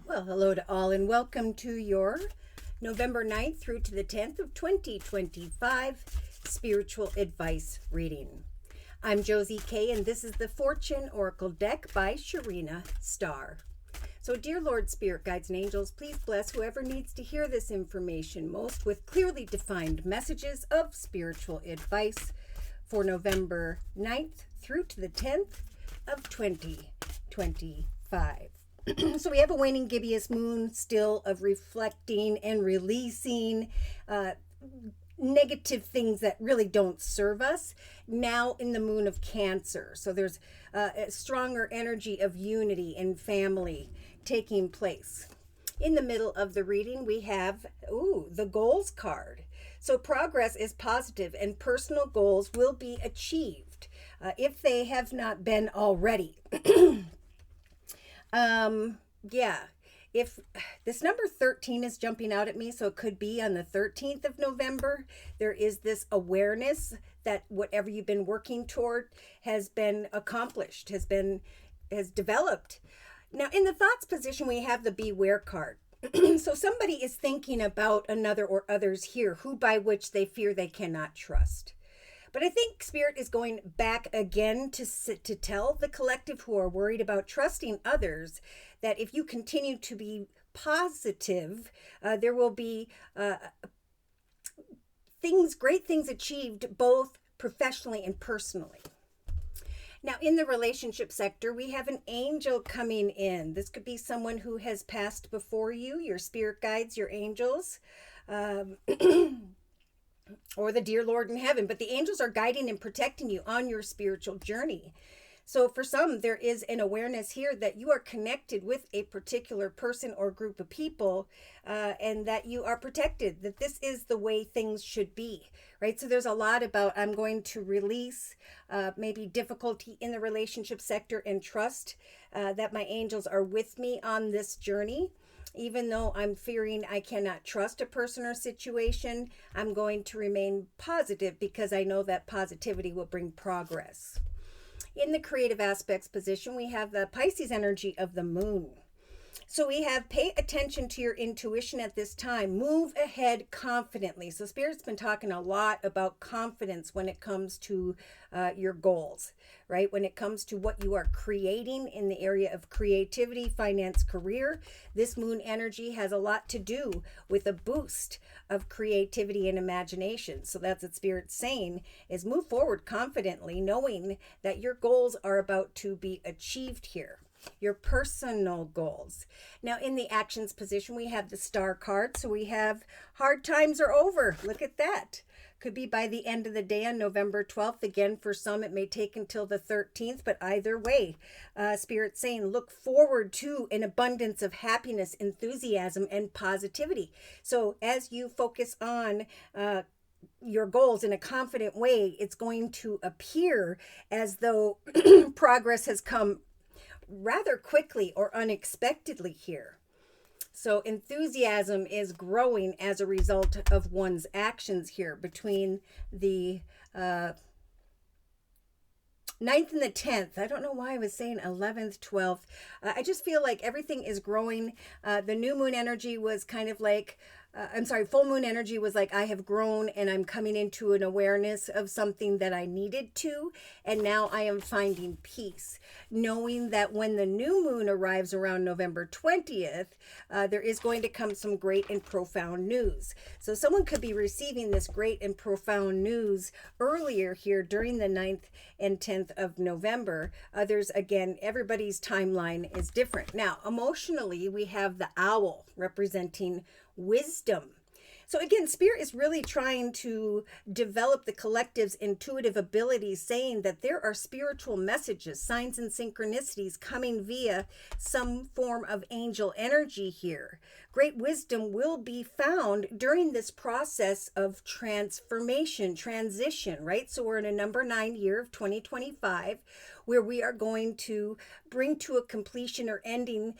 Well, hello to all and welcome to your November 9th through to the 10th of 2025 spiritual advice reading. I'm Josie K and this is the Fortune Oracle deck by Sharina Starr. So, dear Lord, Spirit Guides and Angels, please bless whoever needs to hear this information most with clearly defined messages of spiritual advice for November 9th through to the 10th of 2025. So we have a waning gibbous moon still of reflecting and releasing negative things that really don't serve us now in the moon of Cancer. So there's a stronger energy of unity and family taking place. In the middle of the reading, we have the goals card. So progress is positive and personal goals will be achieved if they have not been already. If this number 13 is jumping out at me, so it could be on the 13th of November, there is this awareness that whatever you've been working toward has been accomplished, has developed. Now, in the thoughts position, we have the beware card. So somebody is thinking about another or others here who by which they fear they cannot trust. But I think Spirit is going back again to tell the collective who are worried about trusting others that if you continue to be positive, there will be great things achieved both professionally and personally. Now, in the relationship sector, we have an angel coming in. This could be someone who has passed before you, your spirit guides, your angels. Or the dear Lord in heaven, but the angels are guiding and protecting you on your spiritual journey. So for some, there is an awareness here that you are connected with a particular person or group of people, and that you are protected, that this is the way things should be, right? So there's a lot about I'm going to release maybe difficulty in the relationship sector and trust that my angels are with me on this journey. Even though I'm fearing I cannot trust a person or situation, I'm going to remain positive because I know that positivity will bring progress. In the creative aspects position, we have the Pisces energy of the moon. So we have pay attention to your intuition at this time. Move ahead confidently. So Spirit's been talking a lot about confidence when it comes to your goals, right? When it comes to what you are creating in the area of creativity, finance, career, this moon energy has a lot to do with a boost of creativity and imagination. So that's what Spirit's saying is move forward confidently, knowing that your goals are about to be achieved here. Your personal goals. Now in the actions position, we have the star card. So we have hard times are over. Look at that. Could be by the end of the day on November 12th. Again, for some, it may take until the 13th, but either way, Spirit's saying look forward to an abundance of happiness, enthusiasm, and positivity. So as you focus on your goals in a confident way, it's going to appear as though progress has come rather quickly or unexpectedly here. So enthusiasm is growing as a result of one's actions here between the 9th and the 10th. I don't know why I was saying 11th, 12th. I just feel like everything is growing. The new moon energy was kind of like, full moon energy was like, I have grown and I'm coming into an awareness of something that I needed to. And now I am finding peace, knowing that when the new moon arrives around November 20th, there is going to come some great and profound news. So someone could be receiving this great and profound news earlier here during the 9th and 10th of November. Others, again, everybody's timeline is different. Now, emotionally, we have the owl representing wisdom. So again, Spirit is really trying to develop the collective's intuitive abilities, saying that there are spiritual messages, signs, and synchronicities coming via some form of angel energy here. Great wisdom will be found during this process of transformation, transition, right? So we're in a number 9 year of 2025 where we are going to bring to a completion or ending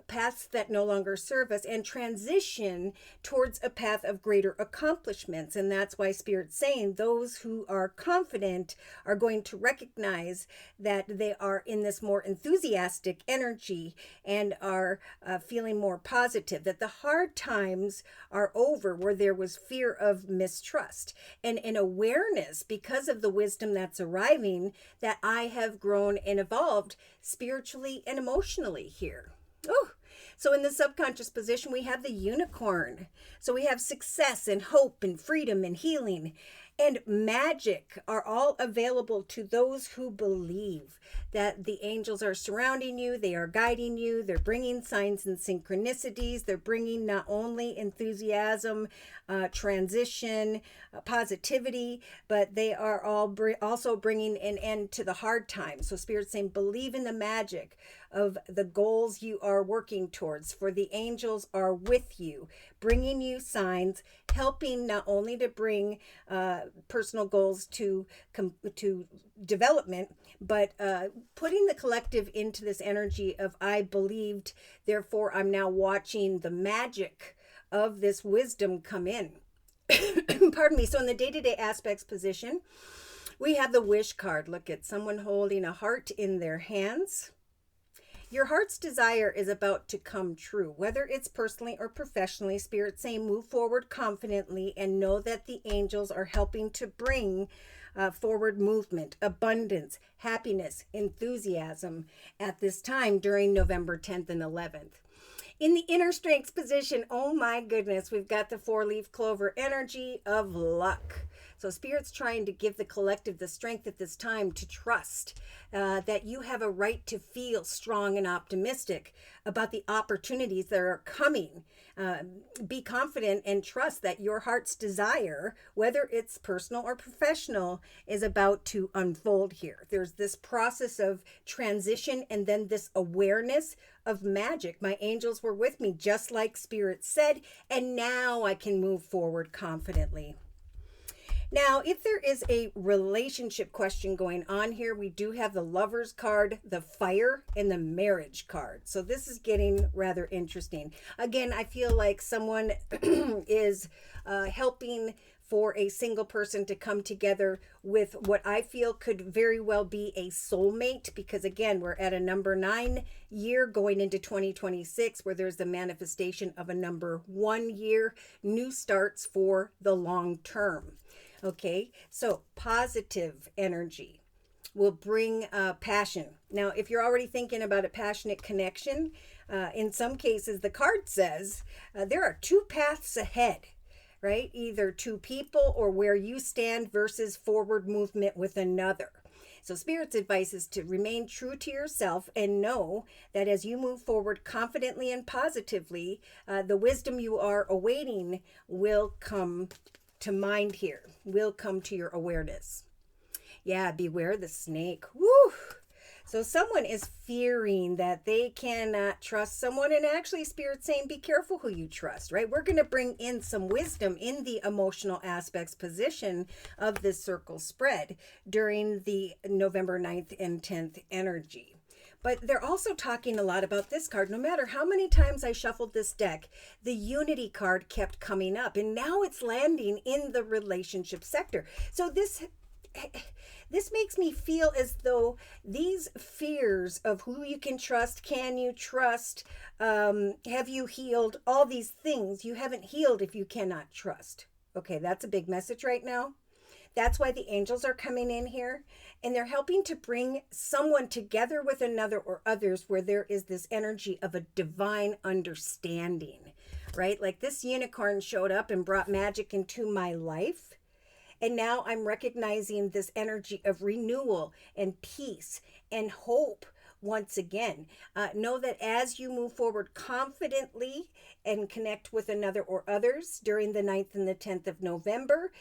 paths that no longer serve us and transition towards a path of greater accomplishments. And that's why Spirit's saying those who are confident are going to recognize that they are in this more enthusiastic energy and are feeling more positive, that the hard times are over where there was fear of mistrust and an awareness because of the wisdom that's arriving that I have grown and evolved spiritually and emotionally here. Oh, so in the subconscious position, we have the unicorn. So we have success and hope and freedom and healing and magic are all available to those who believe that the angels are surrounding you, they are guiding you, they're bringing signs and synchronicities, they're bringing not only enthusiasm, transition, positivity, but they are all also bringing an end to the hard times. So Spirit's saying, believe in the magic of the goals you are working towards, for the angels are with you, bringing you signs, helping not only to bring personal goals to development, but putting the collective into this energy of I believed, therefore I'm now watching the magic of this wisdom come in. Pardon me. So in the day-to-day aspects position, we have the wish card. Look at someone holding a heart in their hands. Your heart's desire is about to come true, whether it's personally or professionally. Spirit saying move forward confidently and know that the angels are helping to bring forward movement, abundance, happiness, enthusiasm at this time during November 10th and 11th. In the inner strengths position, oh my goodness, we've got the 4-leaf clover energy of luck. So Spirit's trying to give the collective the strength at this time to trust that you have a right to feel strong and optimistic about the opportunities that are coming. Be confident and trust that your heart's desire, whether it's personal or professional, is about to unfold here. There's this process of transition and then this awareness of magic. My angels were with me, just like Spirit said, and now I can move forward confidently. Now, if there is a relationship question going on here, we do have the Lovers card, the Fire, and the Marriage card. So this is getting rather interesting. Again, I feel like someone is helping for a single person to come together with what I feel could very well be a soulmate, because again, we're at a number 9 year going into 2026 where there's the manifestation of a number 1 year, new starts for the long term. Okay, so positive energy will bring passion. Now, if you're already thinking about a passionate connection, in some cases, the card says there are 2 paths ahead, right? Either 2 people or where you stand versus forward movement with another. So Spirit's advice is to remain true to yourself and know that as you move forward confidently and positively, the wisdom you are awaiting will come to mind here, will come to your awareness. Yeah, beware the snake. Woo! So someone is fearing that they cannot trust someone, and actually Spirit's saying be careful who you trust, right? We're going to bring in some wisdom in the emotional aspects position of this circle spread during the November 9th and 10th energy. But they're also talking a lot about this card. No matter how many times I shuffled this deck, the Unity card kept coming up, and now it's landing in the relationship sector. So this makes me feel as though these fears of who you can trust, can you trust, have you healed, all these things, you haven't healed if you cannot trust. Okay, that's a big message right now. That's why the angels are coming in here, and they're helping to bring someone together with another or others where there is this energy of a divine understanding, right? Like this unicorn showed up and brought magic into my life. And now I'm recognizing this energy of renewal and peace and hope once again. Know that as you move forward confidently and connect with another or others during the 9th and the 10th of November,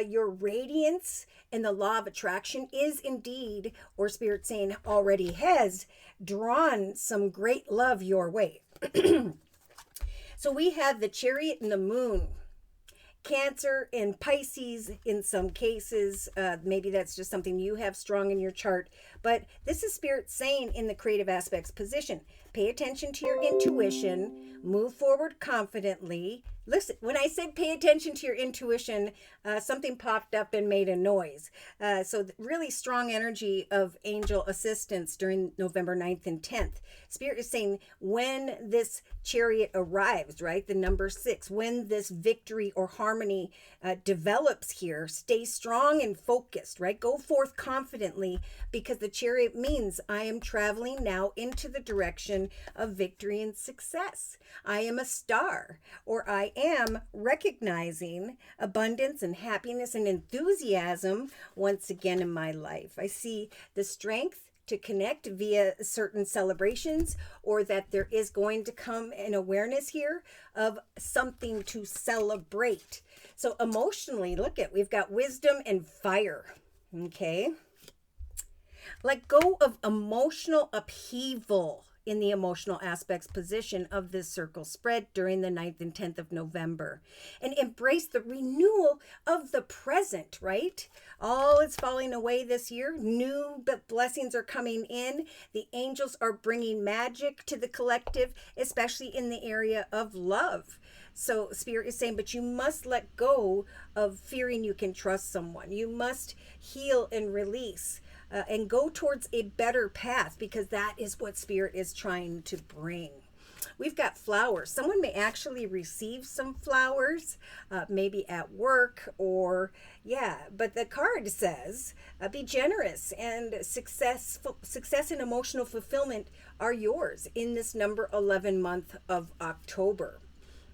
your radiance and the law of attraction is indeed, or Spirit saying already has, drawn some great love your way. So we have the Chariot and the Moon. Cancer and Pisces in some cases, maybe that's just something you have strong in your chart, But this is Spirit saying in the creative aspects position, pay attention to your intuition, move forward confidently. Listen, when I said pay attention to your intuition, something popped up and made a noise. So really strong energy of angel assistance during November 9th and 10th. Spirit is saying when this chariot arrives, right, the number 6, when this victory or harmony develops here, stay strong and focused, right? Go forth confidently, because the chariot means I am traveling now into the direction of victory and success. I am a star, or I am recognizing abundance and happiness and enthusiasm once again in my life. I see the strength to connect via certain celebrations, or that there is going to come an awareness here of something to celebrate. So emotionally, look at, we've got wisdom and fire. Okay. Let go of emotional upheaval in the emotional aspects position of this circle spread during the 9th and 10th of November, and embrace the renewal of the present, right? All is falling away this year. New blessings are coming in. The angels are bringing magic to the collective, especially in the area of love. So Spirit is saying, but you must let go of fearing you can trust someone. You must heal and release. And go towards a better path, because that is what Spirit is trying to bring. We've got flowers. Someone may actually receive some flowers, maybe at work, or but the card says, be generous, and success and emotional fulfillment are yours in this number 11 month of October.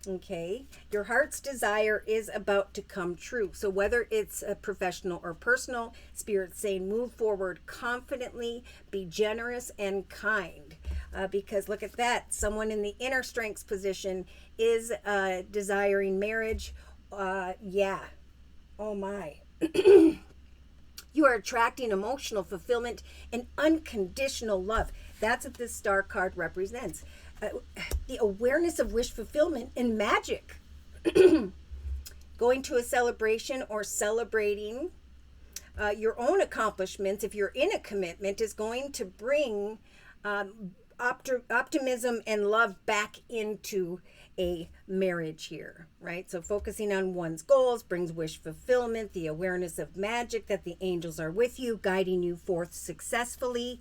Okay, your heart's desire is about to come true. So whether it's a professional or personal, Spirit's saying move forward confidently, be generous and kind. Because look at that, someone in the inner strengths position is desiring marriage. Oh my. You are attracting emotional fulfillment and unconditional love. That's what this star card represents. The awareness of wish fulfillment and magic. Going to a celebration or celebrating your own accomplishments, if you're in a commitment, is going to bring optimism and love back into a marriage here, right? So focusing on one's goals brings wish fulfillment, the awareness of magic, that the angels are with you, guiding you forth successfully.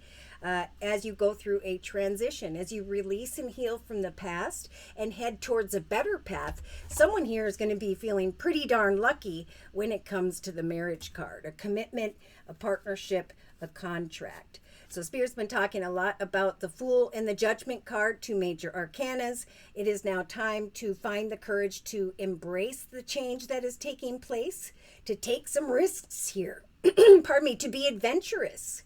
As you go through a transition, as you release and heal from the past and head towards a better path. Someone here is going to be feeling pretty darn lucky when it comes to the marriage card, a commitment, a partnership, a contract. So Spirit's been talking a lot about the Fool and the Judgment card, 2 major arcanas. It is now time to find the courage to embrace the change that is taking place, to take some risks here, to be adventurous.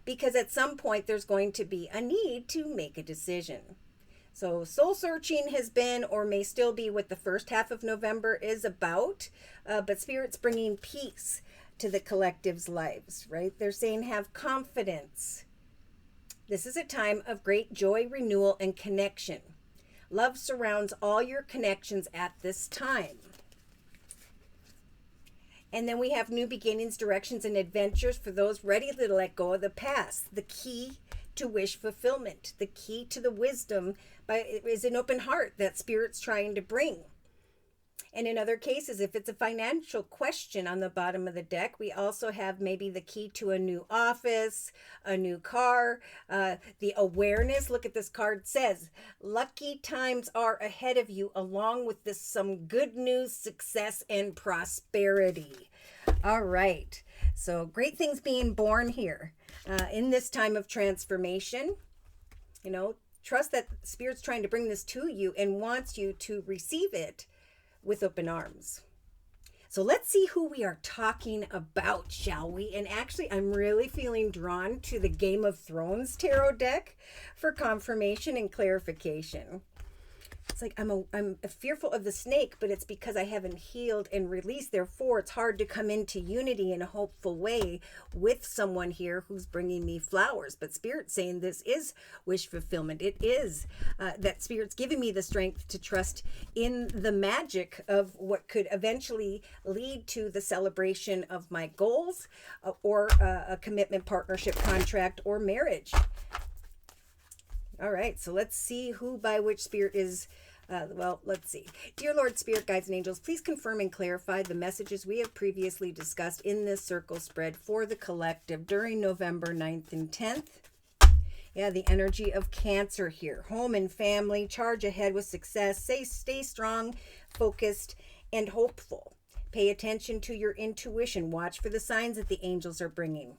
Because at some point there's going to be a need to make a decision. So soul searching has been, or may still be, what the first half of November is about. But Spirit's bringing peace to the collective's lives, right? They're saying have confidence. This is a time of great joy, renewal, and connection. Love surrounds all your connections at this time. And then we have new beginnings, directions, and adventures for those ready to let go of the past. The key to wish fulfillment, the key to the wisdom is an open heart that Spirit's trying to bring. And in other cases, if it's a financial question on the bottom of the deck, we also have maybe the key to a new office, a new car, the awareness. Look at this card says, lucky times are ahead of you, along with this some good news, success, and prosperity. All right. So great things being born here in this time of transformation. You know, trust that Spirit's trying to bring this to you and wants you to receive it with open arms. So let's see who we are talking about, shall we? And actually, I'm really feeling drawn to the Game of Thrones tarot deck for confirmation and clarification. It's like I'm fearful of the snake, but it's because I haven't healed and released. Therefore, it's hard to come into unity in a hopeful way with someone here who's bringing me flowers. But Spirit's saying this is wish fulfillment. It is that Spirit's giving me the strength to trust in the magic of what could eventually lead to the celebration of my goals, or a commitment, partnership, contract, or marriage. All right, so let's see who by which Spirit is, let's see. Dear Lord, Spirit, guides, and angels, please confirm and clarify the messages we have previously discussed in this circle spread for the collective during November 9th and 10th. Yeah, the energy of Cancer here. Home and family, charge ahead with success. Stay strong, focused, and hopeful. Pay attention to your intuition. Watch for the signs that the angels are bringing.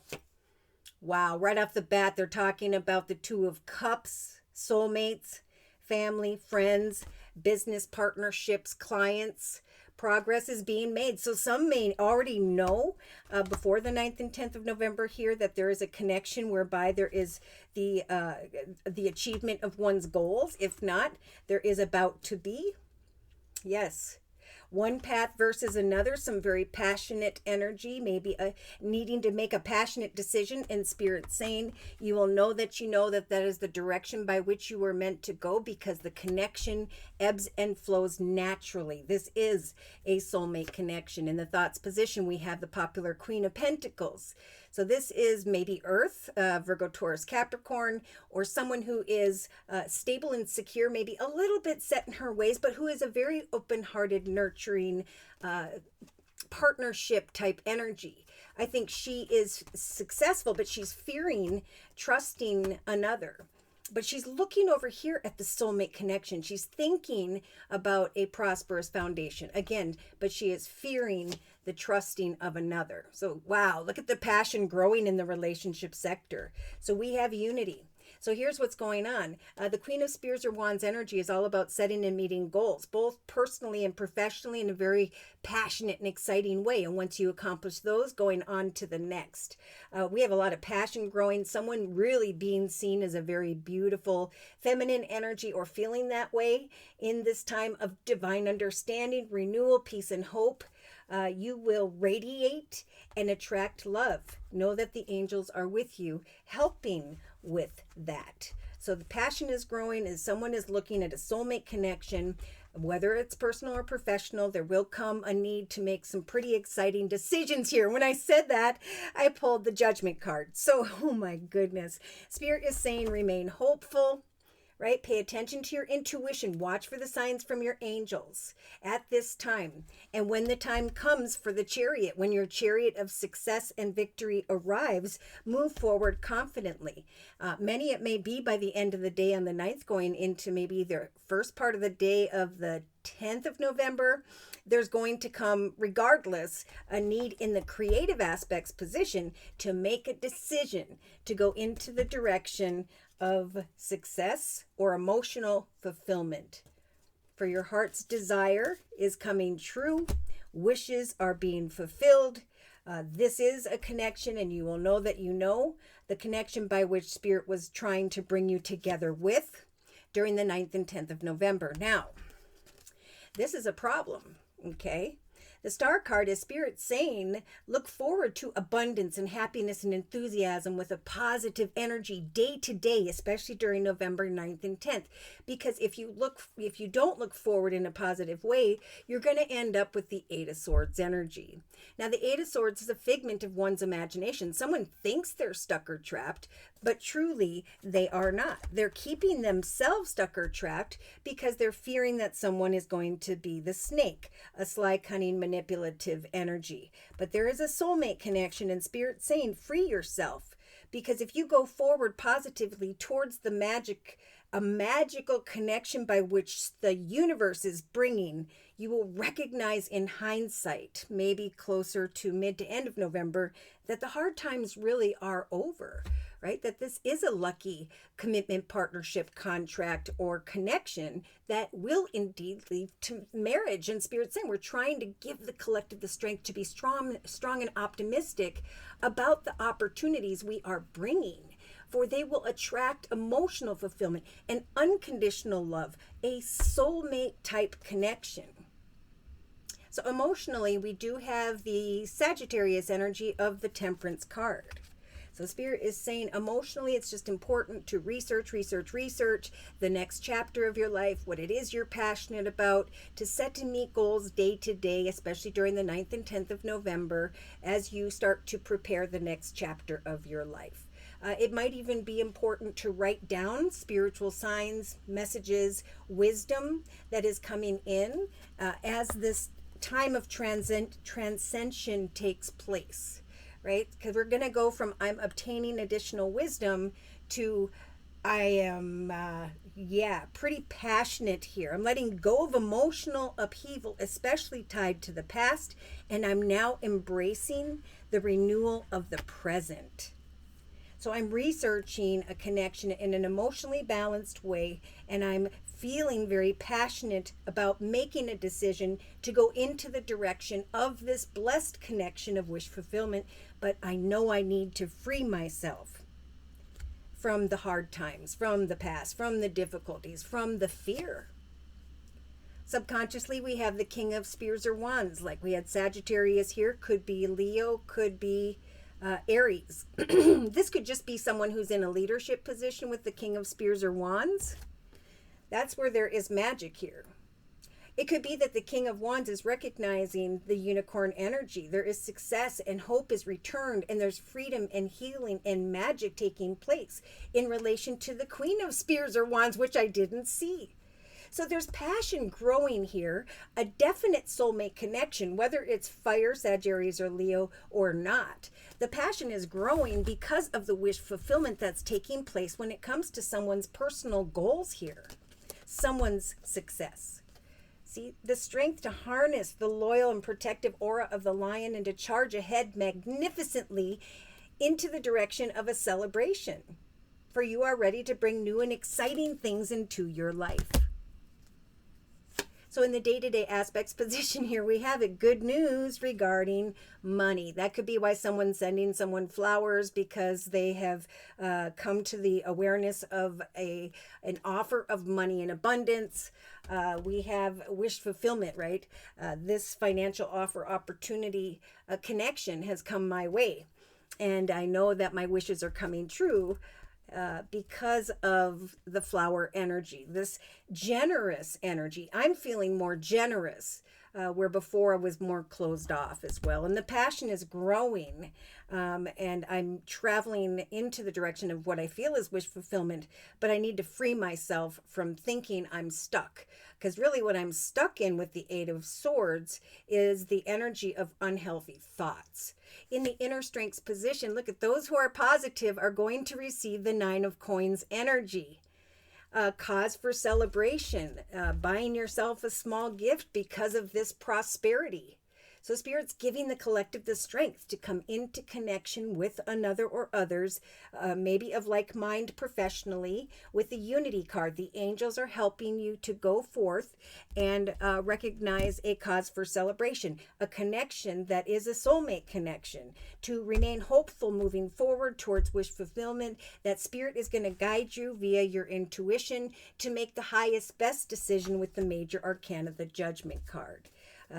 Wow, right off the bat, they're talking about the Two of Cups, soulmates, family, friends, business partnerships, clients. Progress is being made. So some may already know before the 9th and 10th of November here that there is a connection whereby there is the achievement of one's goals. If not, there is about to be. Yes. One path versus another, some very passionate energy, maybe needing to make a passionate decision, and Spirit saying you will know that that is the direction by which you were meant to go, because the connection ebbs and flows naturally. This is a soulmate connection. In the thoughts position, we have the popular Queen of Pentacles. So this is maybe Earth, Virgo, Taurus, Capricorn, or someone who is stable and secure, maybe a little bit set in her ways, but who is a very open-hearted, nurturing, partnership type energy. I think she is successful, but she's fearing trusting another. But she's looking over here at the soulmate connection. She's thinking about a prosperous foundation. Again, but she is fearing the trusting of another. So, wow, look at the passion growing in the relationship sector. So we have unity. So here's what's going on. The Queen of Spears or Wands energy is all about setting and meeting goals, both personally and professionally, in a very passionate and exciting way. And once you accomplish those, going on to the next. We have a lot of passion growing, someone really being seen as a very beautiful feminine energy, or feeling that way in this time of divine understanding, renewal, peace, and hope. You will radiate and attract love. Know that the angels are with you, helping with that. So the passion is growing as someone is looking at a soulmate connection, whether it's personal or professional. There will come a need to make some pretty exciting decisions here. When I said that, I pulled the Judgment card. So, oh my goodness. Spirit is saying remain hopeful. Right? Pay attention to your intuition. Watch for the signs from your angels at this time. And when the time comes for the Chariot, when your chariot of success and victory arrives, move forward confidently. Many it may be by the end of the day on the 9th, going into maybe the first part of the day of the 10th of November. There's going to come, regardless, a need in the creative aspects position to make a decision to go into the direction of success or emotional fulfillment. For your heart's desire is coming true. Wishes are being fulfilled. This is a connection, and you will know that you know the connection by which Spirit was trying to bring you together with during the 9th and 10th of November. Now, this is a problem, okay? The Star card is Spirit saying, look forward to abundance and happiness and enthusiasm with a positive energy day to day, especially during November 9th and 10th. Because if you don't look forward in a positive way, you're going to end up with the Eight of Swords energy. Now, the Eight of Swords is a figment of one's imagination. Someone thinks they're stuck or trapped, but truly they are not. They're keeping themselves stuck or trapped because they're fearing that someone is going to be the snake, a sly, cunning, manipulative energy. But there is a soulmate connection, and Spirit saying free yourself, because if you go forward positively towards the magic, a magical connection by which the universe is bringing, you will recognize in hindsight, maybe closer to mid to end of November, that the hard times really are over, right? That this is a lucky commitment, partnership, contract, or connection that will indeed lead to marriage. And Spirit saying we're trying to give the collective the strength to be strong and optimistic about the opportunities we are bringing. for they will attract emotional fulfillment and unconditional love, a soulmate type connection. So emotionally, we do have the Sagittarius energy of the Temperance card. So Spirit is saying emotionally, it's just important to research the next chapter of your life, what it is you're passionate about, to set and meet goals day to day, especially during the 9th and 10th of November, as you start to prepare the next chapter of your life. It might even be important to write down spiritual signs, messages, wisdom that is coming in as this time of transcension takes place. Right? Because we're going to go from I'm obtaining additional wisdom to I am, pretty passionate here. I'm letting go of emotional upheaval, especially tied to the past, and I'm now embracing the renewal of the present. So I'm researching a connection in an emotionally balanced way, and I'm feeling very passionate about making a decision to go into the direction of this blessed connection of wish fulfillment, but I know I need to free myself from the hard times, from the past, from the difficulties, from the fear. Subconsciously, we have the King of Spears or Wands, like we had Sagittarius here, could be Leo, could be Aries. This could just be someone who's in a leadership position with the King of Spears or Wands. That's where there is magic here. It could be that the King of Wands is recognizing the unicorn energy. There is success and hope is returned, and there's freedom and healing and magic taking place in relation to the Queen of Spears or Wands, which I didn't see. So there's passion growing here, a definite soulmate connection, whether it's fire, Sagittarius, or Leo or not. The passion is growing because of the wish fulfillment that's taking place when it comes to someone's personal goals here, someone's success. See, the strength to harness the loyal and protective aura of the lion and to charge ahead magnificently into the direction of a celebration. For you are ready to bring new and exciting things into your life. So in the day-to-day aspects position here, we have it. Good news regarding money. That could be why someone's sending someone flowers, because they have come to the awareness of an offer of money in abundance. We have wish fulfillment, right? This financial offer, opportunity, connection has come my way. And I know that my wishes are coming true. Because of the flower energy, this generous energy. I'm feeling more generous, where before I was more closed off as well. And the passion is growing, and I'm traveling into the direction of what I feel is wish fulfillment, but I need to free myself from thinking I'm stuck. Because really what I'm stuck in with the Eight of Swords is the energy of unhealthy thoughts. In the inner strengths position, look at those who are positive are going to receive the Nine of Coins energy. Cause for celebration, buying yourself a small gift because of this prosperity. So Spirit's giving the collective the strength to come into connection with another or others, maybe of like mind professionally. With the Unity card, the angels are helping you to go forth and recognize a cause for celebration, a connection that is a soulmate connection, to remain hopeful moving forward towards wish fulfillment. That Spirit is going to guide you via your intuition to make the highest, best decision with the major arcana, the Judgment card.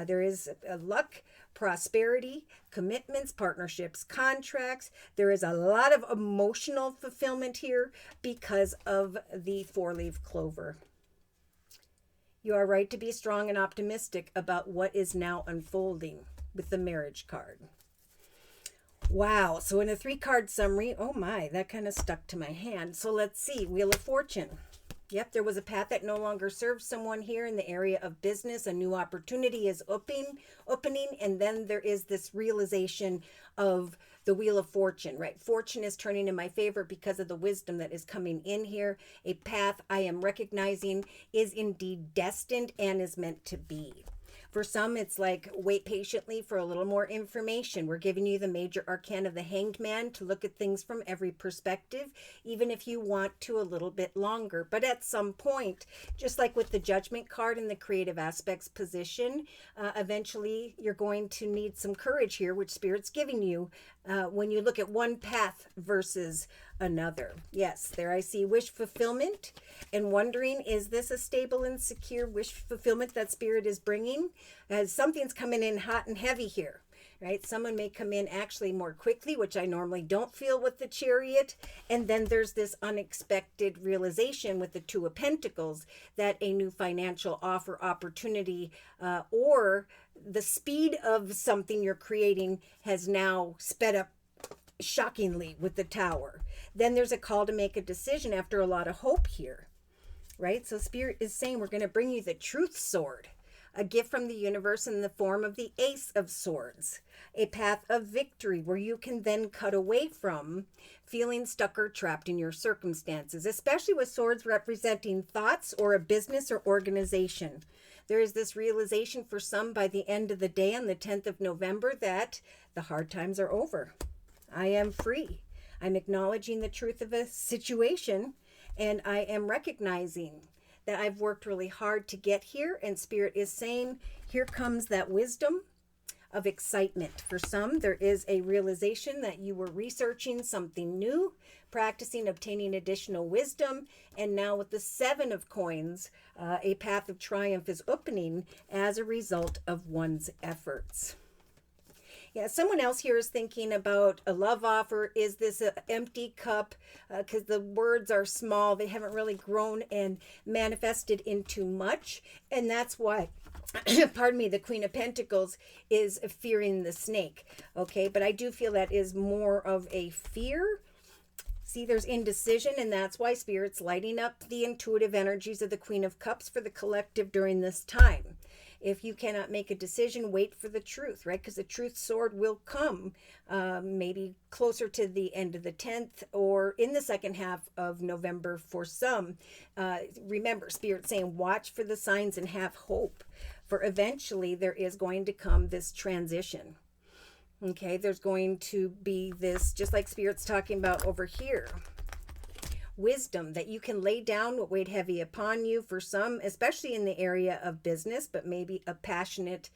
There is luck, prosperity, commitments, partnerships, contracts. There is a lot of emotional fulfillment here because of the four-leaf clover. You are right to be strong and optimistic about what is now unfolding with the Marriage card. Wow. So in a 3-card summary, oh my, that kind of stuck to my hand. So let's see. Wheel of Fortune. Yep, there was a path that no longer serves someone here in the area of business. A new opportunity is opening, and then there is this realization of the Wheel of Fortune, right? Fortune is turning in my favor because of the wisdom that is coming in here. A path I am recognizing is indeed destined and is meant to be. For some, it's like, wait patiently for a little more information. We're giving you the major arcana of the Hanged Man to look at things from every perspective, even if you want to a little bit longer. But at some point, just like with the Judgment card in the creative aspects position, eventually you're going to need some courage here, which Spirit's giving you when you look at one path versus another. Yes, there I see wish fulfillment and wondering, is this a stable and secure wish fulfillment that Spirit is bringing? As something's coming in hot and heavy here, right? Someone may come in actually more quickly, which I normally don't feel with the Chariot. And then there's this unexpected realization with the Two of Pentacles that a new financial offer opportunity or the speed of something you're creating has now sped up shockingly with the Tower. Then there's a call to make a decision after a lot of hope here, right? So Spirit is saying we're going to bring you the Truth Sword, a gift from the universe in the form of the Ace of Swords, a path of victory where you can then cut away from feeling stuck or trapped in your circumstances, especially with swords representing thoughts or a business or organization. There is this realization for some by the end of the day on the 10th of November that the hard times are over. I am free. I'm acknowledging the truth of a situation, and I am recognizing that I've worked really hard to get here, and Spirit is saying, here comes that wisdom of excitement. For some, there is a realization that you were researching something new, practicing, obtaining additional wisdom, and now with the Seven of Coins, a path of triumph is opening as a result of one's efforts. Yeah, someone else here is thinking about a love offer. Is this an empty cup? Because the words are small. They haven't really grown and manifested into much. And that's why, pardon me, the Queen of Pentacles is fearing the snake. Okay, but I do feel that is more of a fear. See, there's indecision, and that's why Spirit's lighting up the intuitive energies of the Queen of Cups for the collective during this time. If you cannot make a decision, wait for the truth, right? Because the truth sword will come maybe closer to the end of the 10th or in the second half of November for some. Remember, Spirit saying, watch for the signs and have hope. For eventually there is going to come this transition. Okay, there's going to be this, just like Spirit's talking about over here. Wisdom that you can lay down what weighed heavy upon you for some, especially in the area of business, but maybe a passionate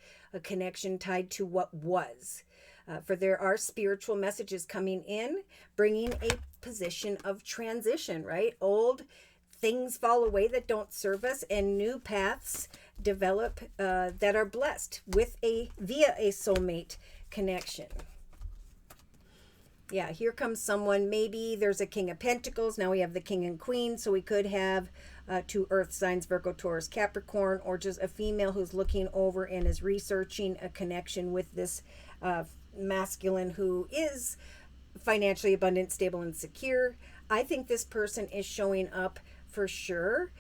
connection tied to what was. For there are spiritual messages coming in, bringing a position of transition, right? Old things fall away that don't serve us, and new paths develop that are blessed with via a soulmate connection. Yeah, here comes someone, maybe there's a King of Pentacles. Now we have the King and Queen. So we could have two earth signs, Virgo, Taurus, Capricorn, or just a female who's looking over and is researching a connection with this masculine who is financially abundant, stable, and secure. I think this person is showing up for sure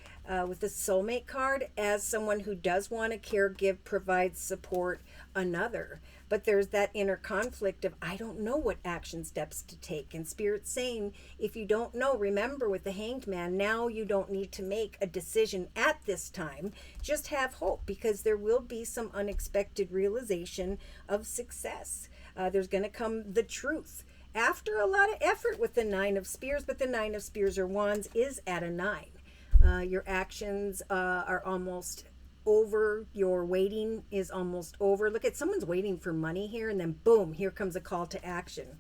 with the soulmate card as someone who does want to care, give, provide, support another. But there's that inner conflict of, I don't know what action steps to take. And Spirit's saying, if you don't know, remember with the Hanged Man, now you don't need to make a decision at this time. Just have hope, because there will be some unexpected realization of success. There's going to come the truth after a lot of effort with the Nine of Spears, but the Nine of Spears or Wands is at a 9. Your actions are almost over. Your waiting is almost over. Look at someone's waiting for money here, and then boom, here comes a call to action.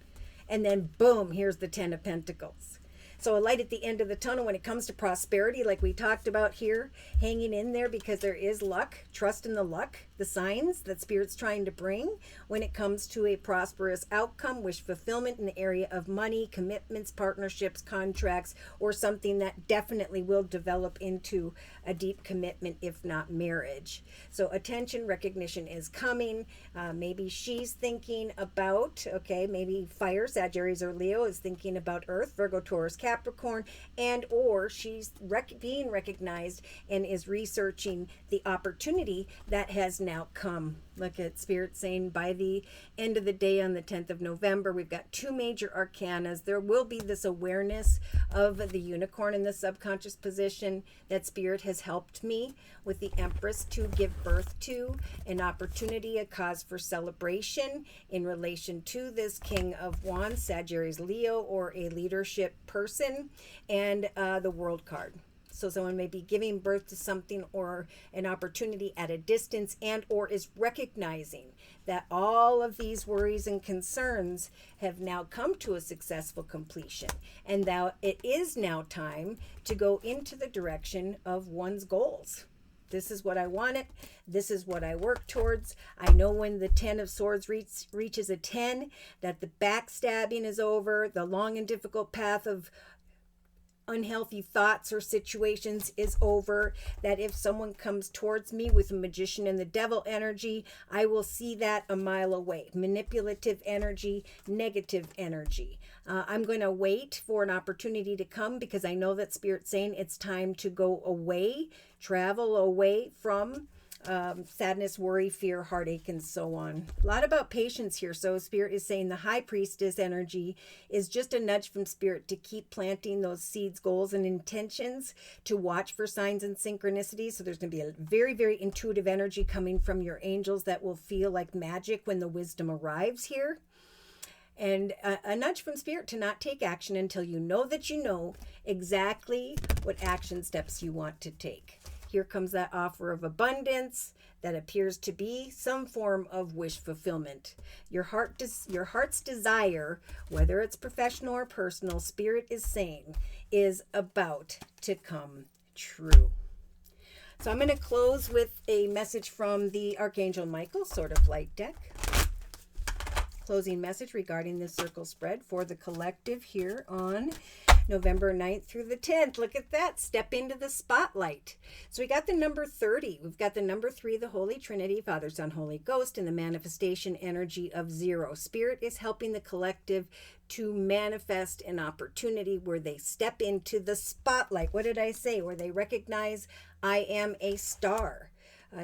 And then boom, here's the 10 of Pentacles. So a light at the end of the tunnel when it comes to prosperity, like we talked about here, hanging in there because there is luck. Trust in the luck, the signs that Spirit's trying to bring when it comes to a prosperous outcome, wish fulfillment in the area of money, commitments, partnerships, contracts, or something that definitely will develop into a deep commitment, if not marriage. So attention, recognition is coming. Maybe she's thinking about, okay, maybe fire, Sagittarius or Leo is thinking about earth, Virgo, Taurus, Capricorn, and or she's being recognized and is researching the opportunity that has now come. Look at Spirit saying by the end of the day on the 10th of November, we've got 2 major arcanas. There will be this awareness of the unicorn in the subconscious position that Spirit has helped me with the Empress to give birth to, an opportunity, a cause for celebration in relation to this King of Wands, Sagittarius, Leo, or a leadership person, and the World card. So someone may be giving birth to something or an opportunity at a distance, and or is recognizing that all of these worries and concerns have now come to a successful completion. And now it is now time to go into the direction of one's goals. This is what I wanted. This is what I work towards. I know when the 10 of Swords reaches a 10, that the backstabbing is over. The long and difficult path of unhealthy thoughts or situations is over. That if someone comes towards me with a magician and the devil energy, I will see that a mile away. Manipulative energy, negative energy. I'm going to wait for an opportunity to come, because I know that Spirit's saying it's time to go away, travel away from sadness, worry, fear, heartache, and so on. A lot about patience here. So Spirit is saying the High Priestess energy is just a nudge from Spirit to keep planting those seeds, goals, and intentions, to watch for signs and synchronicities. So there's going to be a very, very intuitive energy coming from your angels that will feel like magic when the wisdom arrives here. And a nudge from Spirit to not take action until you know that you know exactly what action steps you want to take. Here comes that offer of abundance that appears to be some form of wish fulfillment. Your heart's desire, whether it's professional or personal, Spirit is saying, is about to come true. So I'm going to close with a message from the Archangel Michael, Sword of Light deck. Closing message regarding the circle spread for the collective here on November 9th through the 10th. Look at that. Step into the spotlight. So we got the number 30. We've got the number 3, the Holy Trinity, Father, Son, Holy Ghost, and the manifestation energy of 0. Spirit is helping the collective to manifest an opportunity where they step into the spotlight. What did I say? Where they recognize, I am a star.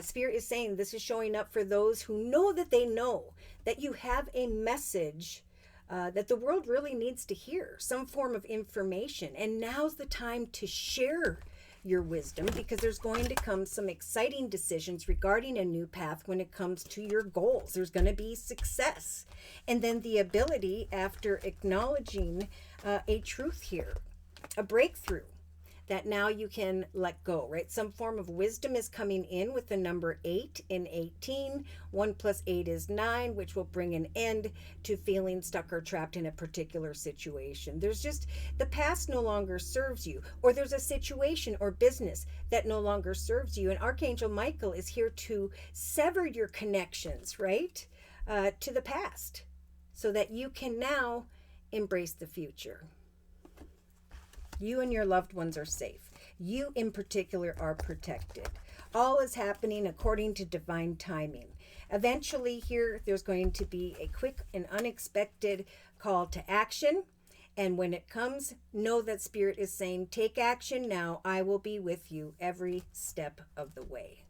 Spirit is saying this is showing up for those who know that they know that you have a message that the world really needs to hear, some form of information. And now's the time to share your wisdom, because there's going to come some exciting decisions regarding a new path when it comes to your goals. There's going to be success. And then the ability, after acknowledging a truth here, a breakthrough, that now you can let go, right? Some form of wisdom is coming in with the number 8 in 18. 1 plus 8 is 9, which will bring an end to feeling stuck or trapped in a particular situation. There's just, the past no longer serves you, or there's a situation or business that no longer serves you. And Archangel Michael is here to sever your connections, right, to the past, so that you can now embrace the future. You and your loved ones are safe. You in particular are protected. All is happening according to divine timing. Eventually here, there's going to be a quick and unexpected call to action. And when it comes, know that Spirit is saying, take action now. I will be with you every step of the way.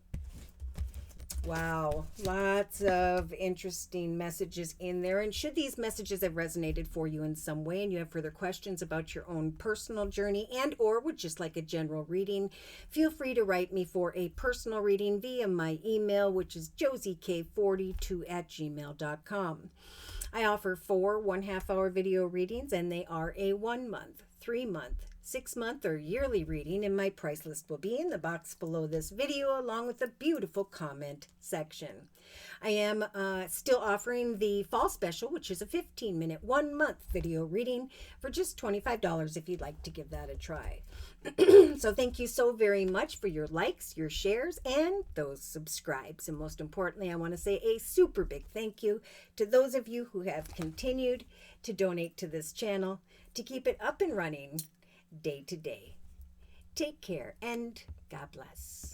Wow, lots of interesting messages in there. And should these messages have resonated for you in some way, and you have further questions about your own personal journey and or would just like a general reading, feel free to write me for a personal reading via my email, which is JosieK42@gmail.com. I offer 4 1/2-hour video readings, and they are a 1 month, 3 month, 6 month, or yearly reading, and my price list will be in the box below this video, along with a beautiful comment section. I am still offering the fall special, which is a 15-minute, 1 month video reading for just $25 if you'd like to give that a try. So thank you so very much for your likes, your shares, and those subscribes. And most importantly, I want to say a super big thank you to those of you who have continued to donate to this channel to keep it up and running day to day. Take care and God bless.